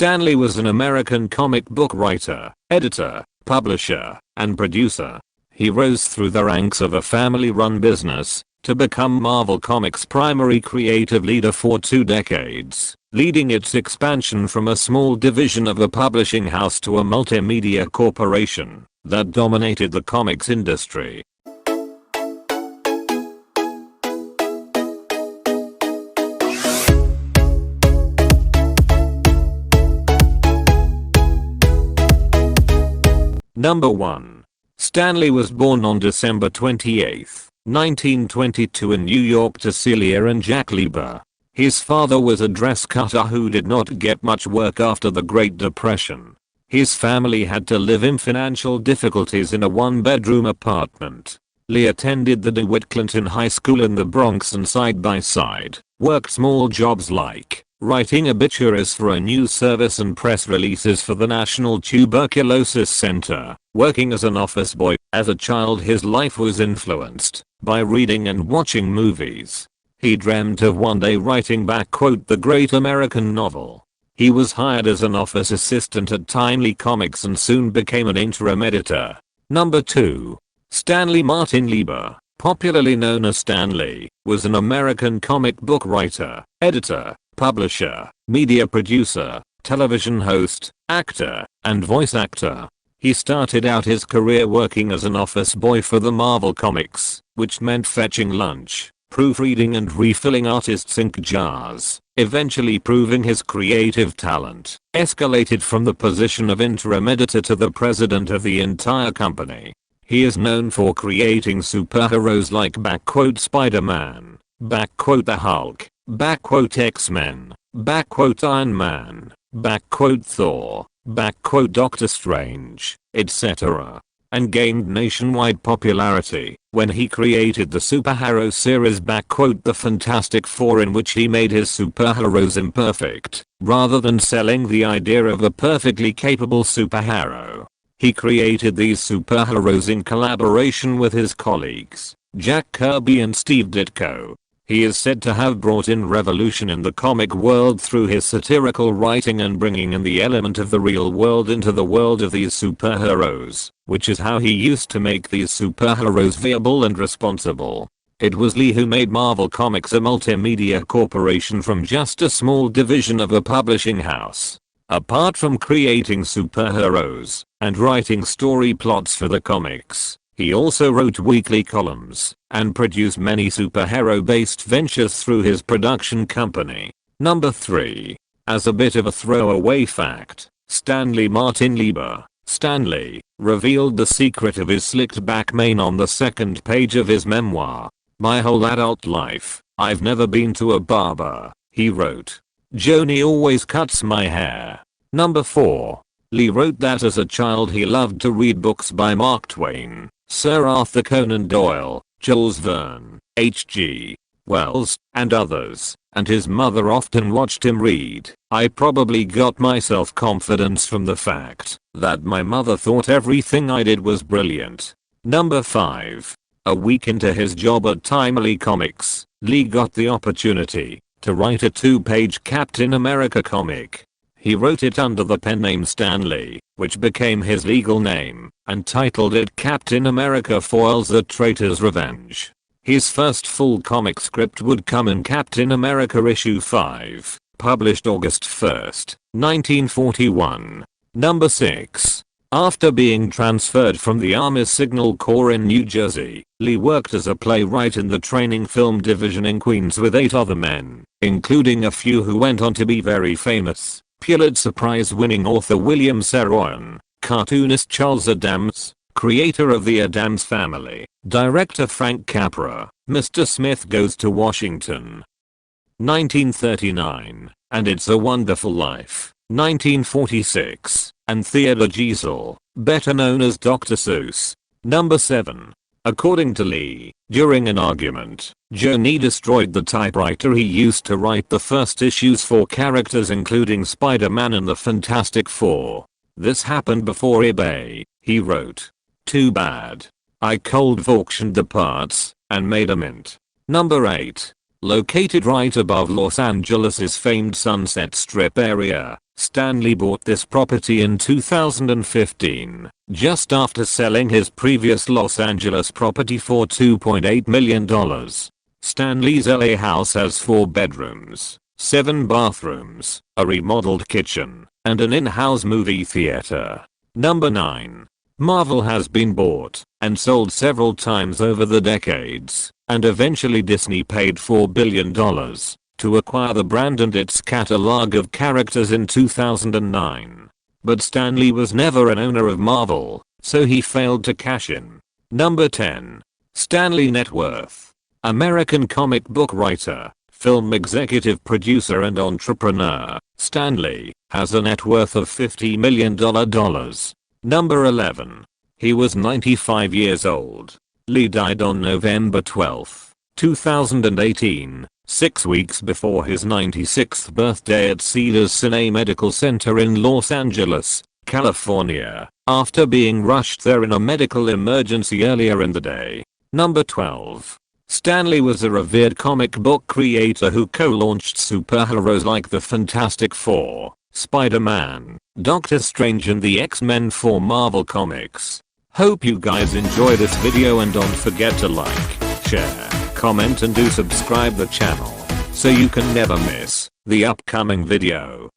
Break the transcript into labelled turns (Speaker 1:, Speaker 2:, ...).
Speaker 1: Stan Lee was an American comic book writer, editor, publisher, and producer. He rose through the ranks of a family-run business to become Marvel Comics' primary creative leader for 2 decades, leading its expansion from a small division of a publishing house to a multimedia corporation that dominated the comics industry. Number 1. Stan Lee was born on December 28, 1922 in New York to Celia and Jack Lieber. His father was a dress cutter who did not get much work after the Great Depression. His family had to live in financial difficulties in a 1-bedroom apartment. Lee attended the DeWitt Clinton High School in the Bronx and side by side, worked small jobs like writing obituaries for a news service and press releases for the National Tuberculosis Center, working as an office boy. As a child, his life was influenced by reading and watching movies. He dreamt of one day writing the great American novel. He was hired as an office assistant at Timely Comics and soon became an interim editor. Number 2. Stanley Martin Lieber, popularly known as Stan Lee, was an American comic book writer, editor, publisher, media producer, television host, actor, and voice actor. He started out his career working as an office boy for the Marvel Comics, which meant fetching lunch, proofreading and refilling artists' ink jars. Eventually proving his creative talent, escalated from the position of interim editor to the president of the entire company. He is known for creating superheroes like Spider-Man, the Hulk, X-Men, Iron Man, Thor, Doctor Strange, etc. and gained nationwide popularity when he created the superhero series The Fantastic Four, in which he made his superheroes imperfect, rather than selling the idea of a perfectly capable superhero. He created these superheroes in collaboration with his colleagues, Jack Kirby and Steve Ditko. He is said to have brought in revolution in the comic world through his satirical writing and bringing in the element of the real world into the world of these superheroes, which is how he used to make these superheroes viable and responsible. It was Lee who made Marvel Comics a multimedia corporation from just a small division of a publishing house. Apart from creating superheroes and writing story plots for the comics, he also wrote weekly columns and produced many superhero-based ventures through his production company. Number 3. As a bit of a throwaway fact, Stanley Martin Lieber, Stan Lee, revealed the secret of his slicked back mane on the second page of his memoir. My whole adult life, I've never been to a barber, he wrote. Joni always cuts my hair. Number 4. Lee wrote that as a child he loved to read books by Mark Twain, Sir Arthur Conan Doyle, Jules Verne, H.G. Wells, and others, and his mother often watched him read. I probably got my self-confidence from the fact that my mother thought everything I did was brilliant. Number 5. A week into his job at Timely Comics, Lee got the opportunity to write a 2-page Captain America comic. He wrote it under the pen name Stan Lee, which became his legal name, and titled it Captain America Foils the Traitor's Revenge. His first full comic script would come in Captain America issue 5, published August 1, 1941. Number 6. After being transferred from the Army's Signal Corps in New Jersey, Lee worked as a playwright in the training film division in Queens with 8 other men, including a few who went on to be very famous. Pulitzer Prize-winning author William Saroyan, cartoonist Charles Addams, creator of the Addams Family, director Frank Capra, Mr. Smith Goes to Washington, 1939, and It's a Wonderful Life, 1946, and Theodore Geisel, better known as Dr. Seuss. Number 7. According to Lee, during an argument, Joni destroyed the typewriter he used to write the first issues for characters including Spider-Man and the Fantastic Four. This happened before eBay, he wrote. Too bad. I cold auctioned the parts and made a mint. Number 8. Located right above Los Angeles' famed Sunset Strip area, Stan Lee bought this property in 2015, just after selling his previous Los Angeles property for $2.8 million. Stan Lee's LA house has 4 bedrooms, 7 bathrooms, a remodeled kitchen, and an in-house movie theater. Number 9. Marvel has been bought and sold several times over the decades, and eventually Disney paid $4 billion to acquire the brand and its catalog of characters in 2009. But Stan Lee was never an owner of Marvel, so he failed to cash in. Number 10. Stan Lee net worth. American comic book writer, film executive producer and entrepreneur, Stan Lee has a net worth of $50 million. Number 11. He was 95 years old. Lee died on November 12, 2018, 6 weeks before his 96th birthday at Cedars-Sinai Medical Center in Los Angeles, California, after being rushed there in a medical emergency earlier in the day. Number 12. Stan Lee was a revered comic book creator who co-launched superheroes like the Fantastic Four, Spider-Man, Doctor Strange and the X-Men for Marvel Comics. Hope you guys enjoy this video and don't forget to like, share, comment and do subscribe the channel so you can never miss the upcoming video.